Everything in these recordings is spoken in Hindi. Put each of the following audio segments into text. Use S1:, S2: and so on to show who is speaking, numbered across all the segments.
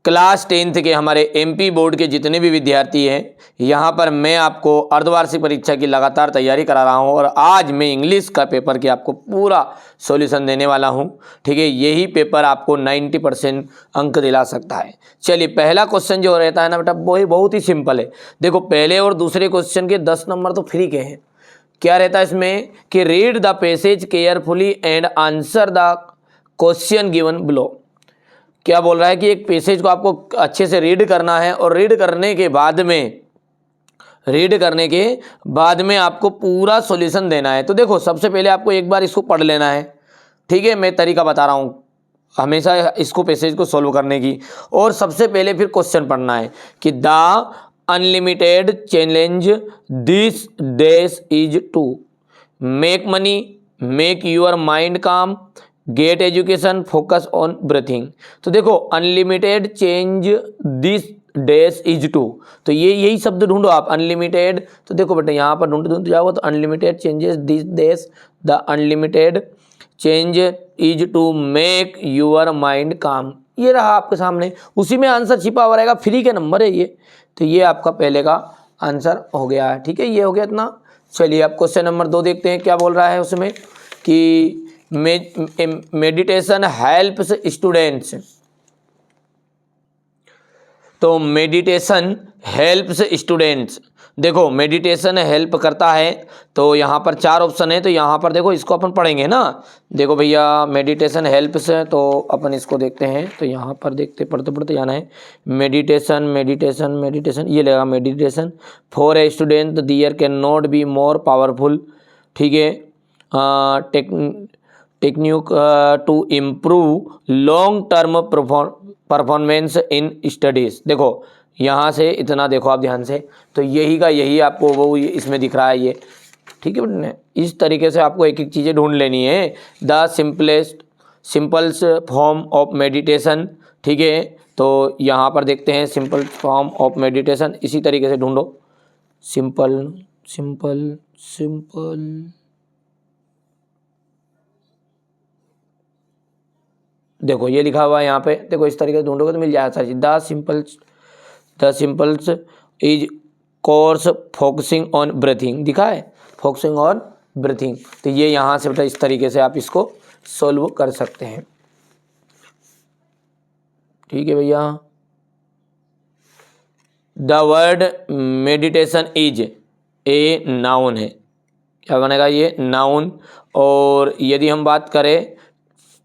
S1: क्लास 10th के हमारे एमपी बोर्ड के जितने भी विद्यार्थी हैं, यहाँ पर मैं आपको अर्धवार्षिक परीक्षा की लगातार तैयारी करा रहा हूँ और आज मैं इंग्लिश का पेपर की आपको पूरा सॉल्यूशन देने वाला हूँ। ठीक है, यही पेपर आपको 90% अंक दिला सकता है। चलिए, पहला क्वेश्चन जो रहता है ना बेटा, वो ही बहुत ही सिंपल है। देखो, पहले और दूसरे क्वेश्चन के 10 नंबर तो फ्री के हैं। क्या रहता है इसमें कि read the passage carefully and answer the question given below. क्या बोल रहा है कि एक पैसेज को आपको अच्छे से रीड करना है और रीड करने के बाद में आपको पूरा सॉल्यूशन देना है। तो देखो, सबसे पहले आपको एक बार इसको पढ़ लेना है। ठीक है, मैं तरीका बता रहा हूँ हमेशा इसको पैसेज को सॉल्व करने की। और सबसे पहले फिर क्वेश्चन पढ़ना है कि the unlimited challenge this days is to make money, make your mind calm, get education, focus on breathing. तो देखो, unlimited change this days is to, तो ये यही शब्द ढूंढो आप, अनलिमिटेड। तो देखो बेटा, यहाँ पर ढूंढ जाओगे तो unlimited changes this days, the unlimited change is to make your mind calm. ये रहा आपके सामने, उसी में आंसर छिपा हुआ रहेगा, फ्री के नंबर है ये। तो ये आपका पहले का आंसर हो गया है। ठीक है, ये हो गया इतना। चलिए, अब क्वेश्चन नंबर 2 देखते हैं क्या बोल रहा है उसमें कि मेडिटेशन हेल्प्स स्टूडेंट्स। तो मेडिटेशन हेल्प्स स्टूडेंट्स, देखो मेडिटेशन हेल्प करता है। तो यहाँ पर 4 ऑप्शन है, तो यहाँ पर देखो, इसको अपन पढ़ेंगे ना। देखो भैया, मेडिटेशन हेल्प्स है तो अपन इसको देखते हैं। तो यहाँ पर देखते पढ़ते पढ़ते जाना है। मेडिटेशन मेडिटेशन मेडिटेशन, ये लगा meditation for a student there can not be more powerful. ठीक है, technique to improve long term performance in studies. देखो यहाँ से इतना देखो आप ध्यान से, तो यही का यही आपको वो इसमें दिख रहा है ये। ठीक है बेटा, इस तरीके से आपको एक एक चीज़ें ढूंढ लेनी है। The symbols form of meditation. ठीक है, तो यहाँ पर देखते हैं सिंपल फॉर्म ऑफ मेडिटेशन, इसी तरीके से ढूंढो। सिंपल सिंपल सिंपल, देखो ये लिखा हुआ है यहाँ पे, देखो इस तरीके से ढूंढोगे तो मिल जाएगा सारी। The symbols is course focusing on breathing, दिखा है फोकसिंग ऑन ब्रीथिंग। तो ये यहाँ से बेटा इस तरीके से आप इसको सोल्व कर सकते हैं। ठीक है भैया, the word meditation is a noun है, क्या बनेगा ये नाउन। और यदि हम बात करें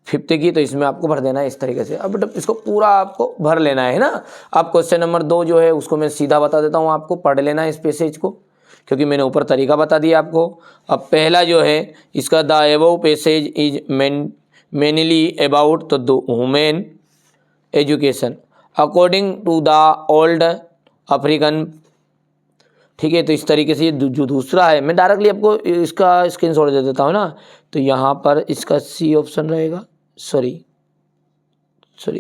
S1: 5th की, तो इसमें आपको भर देना है इस तरीके से। अब बेटा इसको पूरा आपको भर लेना है ना। अब क्वेश्चन नंबर 2 जो है उसको मैं सीधा बता देता हूँ, आपको पढ़ लेना है इस पैसेज को, क्योंकि मैंने ऊपर तरीका बता दिया आपको। अब पहला जो है इसका, the above passage is mainly about the women education according to the old African. ठीक है, तो इस तरीके से जो दूसरा है, मैं डायरेक्टली आपको इसका स्क्रीनशॉट दे देता हूँ ना। तो यहाँ पर इसका सी ऑप्शन रहेगा, सॉरी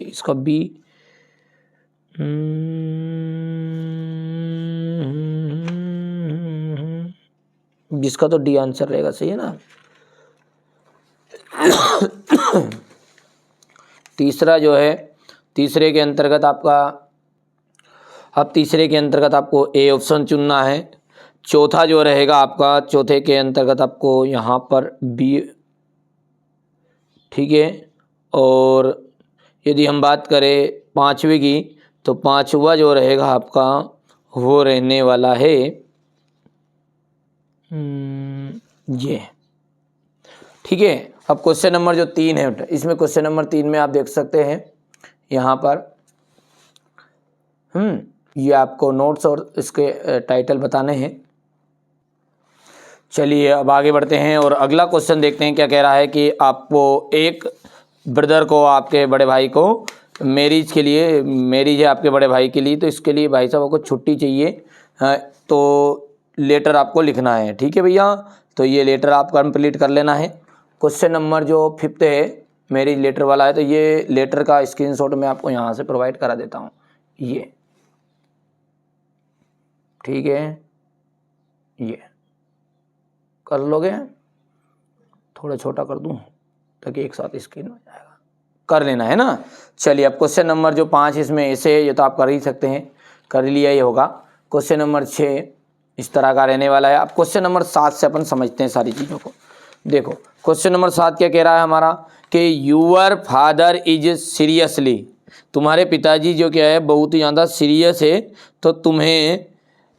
S1: इसका बी, जिसका तो डी आंसर रहेगा, सही है ना। तीसरा जो है, तीसरे के अंतर्गत आपको ए ऑप्शन चुनना है। चौथा जो रहेगा आपका, चौथे के अंतर्गत आपको यहाँ पर बी। ठीक है, और यदि हम बात करें 5वीं की, तो 5वां जो रहेगा आपका वो रहने वाला है ये। ठीक है, अब क्वेश्चन नंबर जो 3 है, इसमें क्वेश्चन नंबर 3 में आप देख सकते हैं यहाँ पर ये आपको नोट्स और इसके टाइटल बताने हैं। चलिए अब आगे बढ़ते हैं और अगला क्वेश्चन देखते हैं क्या कह रहा है कि आपको एक ब्रदर को, आपके बड़े भाई को मैरिज है आपके बड़े भाई के लिए, तो इसके लिए भाई साहब को छुट्टी चाहिए, तो लेटर आपको लिखना है। ठीक है भैया, तो ये लेटर आप कंप्लीट कर लेना है। क्वेश्चन नंबर जो 5th है मैरिज लेटर वाला है, तो ये लेटर का स्क्रीनशॉट मैं आपको यहाँ से प्रोवाइड करा देता हूँ ये। ठीक है, ये कर लोगे, थोड़ा छोटा कर दूँ ताकि एक साथ स्क्रीन में जाएगा। कर लेना है ना। चलिए अब क्वेश्चन नंबर जो 5 इसमें ऐसे है, ये तो आप कर ही सकते हैं, कर लिया ही होगा। क्वेश्चन नंबर 6 इस तरह का रहने वाला है। अब क्वेश्चन नंबर 7 से अपन समझते हैं सारी चीज़ों को। देखो क्वेश्चन नंबर 7 क्या कह रहा है हमारा कि यूअर फादर इज सीरियसली, तुम्हारे पिताजी जो क्या है बहुत ही ज़्यादा सीरियस है, तो तुम्हें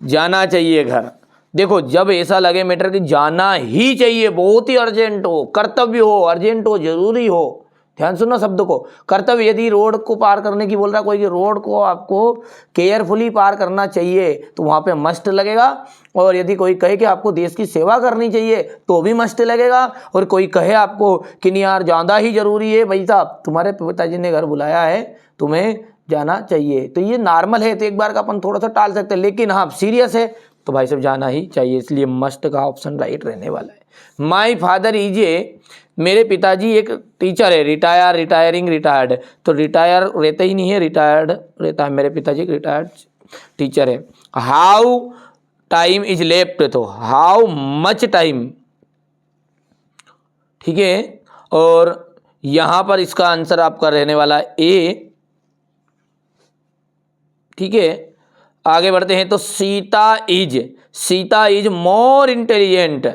S1: जाना चाहिए घर। देखो जब ऐसा लगे मैटर कि जाना ही चाहिए, बहुत ही अर्जेंट हो, कर्तव्य हो, अर्जेंट हो, जरूरी हो, ध्यान सुनना शब्द को, कर्तव्य। यदि रोड को पार करने की बोल रहा कोई कि रोड को आपको केयरफुली पार करना चाहिए तो वहाँ पे मस्ट लगेगा। और यदि कोई कहे कि आपको देश की सेवा करनी चाहिए तो भी मस्ट लगेगा। और कोई कहे आपको कि नहीं यार ज़्यादा ही जरूरी है भाई साहब, तुम्हारे पिताजी ने घर बुलाया है, तुम्हें जाना चाहिए, तो ये नॉर्मल है, तो एक बार का अपन थोड़ा सा टाल सकते हैं। लेकिन हाँ सीरियस है तो भाई साहब जाना ही चाहिए, इसलिए मस्ट का ऑप्शन राइट रहने वाला है। माई फादर इज ए, मेरे पिताजी एक टीचर है, रिटायर, रिटायरिंग, रिटायर्ड, तो रिटायर रहता ही नहीं है, रिटायर्ड रहता है। मेरे पिताजी एक रिटायर्ड टीचर है। हाउ टाइम इज लेफ्ट, तो हाउ मच टाइम, ठीक है। और यहां पर इसका आंसर आपका रहने वाला ए, ठीक है। आगे बढ़ते हैं तो Sita is more intelligent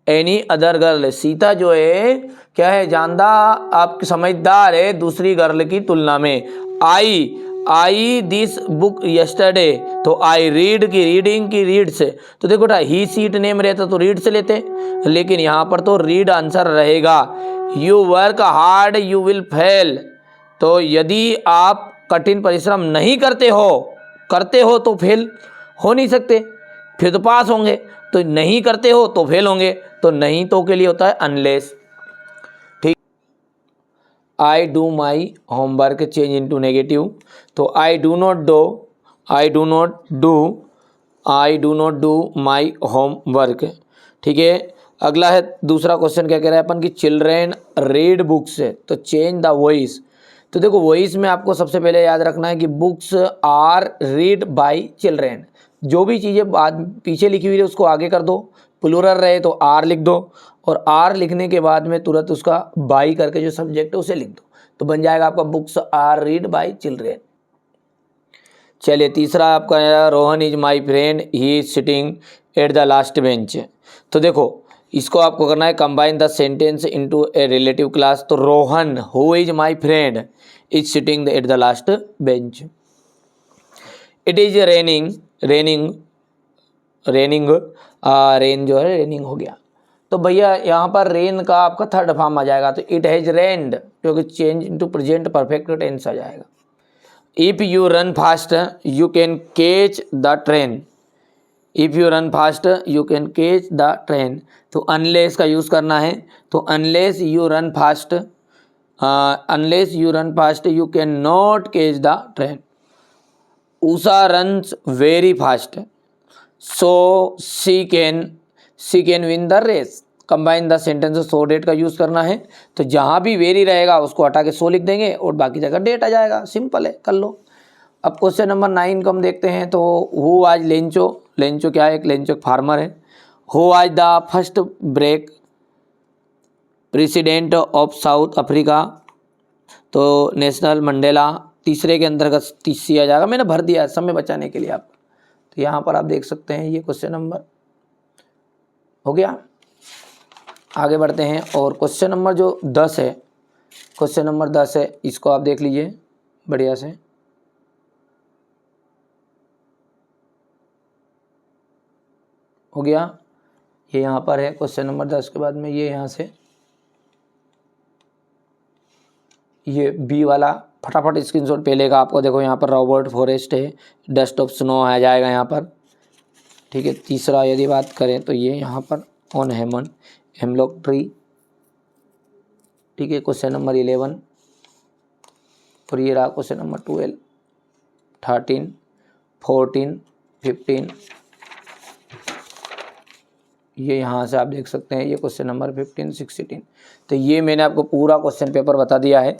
S1: any other girl, Sita जो है क्या है, जानदा, आप समझदार है दूसरी गर्ल की तुलना में। आई दिस बुक यस्टरडे, तो आई रीड की रीडिंग की रीड से, तो देखो ही सीट नेम रहता तो रीड से लेते, लेकिन यहाँ पर तो रीड आंसर रहेगा। You work hard you will fail, तो यदि आप कठिन परिश्रम नहीं करते हो तो फेल हो नहीं सकते, फिर तो पास होंगे, तो नहीं करते हो तो फेल होंगे, तो नहीं तो के लिए होता है अनलेस, ठीक। I do my homework change into negative, तो I do not do my homework, ठीक है। अगला है दूसरा क्वेश्चन, क्या कह रहा है अपन की चिल्ड्रेन रीड बुक्स, तो चेंज द वॉइस, तो देखो वॉइस में आपको सबसे पहले याद रखना है कि books are read by children, जो भी चीज़ें बाद पीछे लिखी हुई है उसको आगे कर दो, प्लूरल रहे तो आर लिख दो, और आर लिखने के बाद में तुरंत उसका बाई करके जो सब्जेक्ट है उसे लिख दो, तो बन जाएगा आपका books are read by children. चलिए तीसरा आपका है Rohan is my friend he is sitting at the last bench, तो देखो इसको आपको करना है combine the sentence into a relative clause, तो Rohan who is my friend is sitting at the last bench. It is raining rain जो है रेनिंग हो गया, तो भैया यहाँ पर रेन का आपका थर्ड फॉर्म आ जाएगा, तो इट हैज रेन्ड, क्योंकि change into present perfect tense आ जाएगा। If you run fast you can catch the train, if you run fast you can catch the train, तो अनलेस का यूज़ करना है, तो unless you run fast you can not catch the train. Usha runs very fast so she can win the race, combine the sentence, so that का यूज़ करना है, तो जहाँ भी वेरी रहेगा उसको हटा के सो लिख देंगे और बाकी जगह डेट आ जाएगा, सिंपल है, कर लो। अब क्वेश्चन नंबर 9 को हम देखते हैं, तो हु आज लेंचो क्या है, एक लेंचो फार्मर है। हु आज the first break president of South Africa, तो नेशनल मंडेला, तीसरे के अंतर्गत तीसरी आ जाएगा, मैंने भर दिया समय बचाने के लिए आप, तो यहाँ पर आप देख सकते हैं ये क्वेश्चन नंबर हो गया। आगे बढ़ते हैं और क्वेश्चन नंबर जो 10 है, क्वेश्चन नंबर 10 है, इसको आप देख लीजिए बढ़िया से। हो गया, ये यहाँ पर है क्वेश्चन नंबर 10 के बाद में ये यहाँ से ये बी वाला फटाफट स्क्रीनशॉट पहले का आपको देखो, यहाँ पर रॉबर्ट फॉरेस्ट है, डस्ट ऑफ स्नो आ जाएगा यहाँ पर, ठीक है। तीसरा यदि बात करें तो ये यहाँ पर ऑन हेमलॉक ट्री, ठीक है, क्वेश्चन नंबर 11, और ये रहा क्वेश्चन नंबर 12, 13, 14, 15, ये यहाँ से आप देख सकते हैं ये क्वेश्चन नंबर 15, 16, तो ये मैंने आपको पूरा क्वेश्चन पेपर बता दिया है।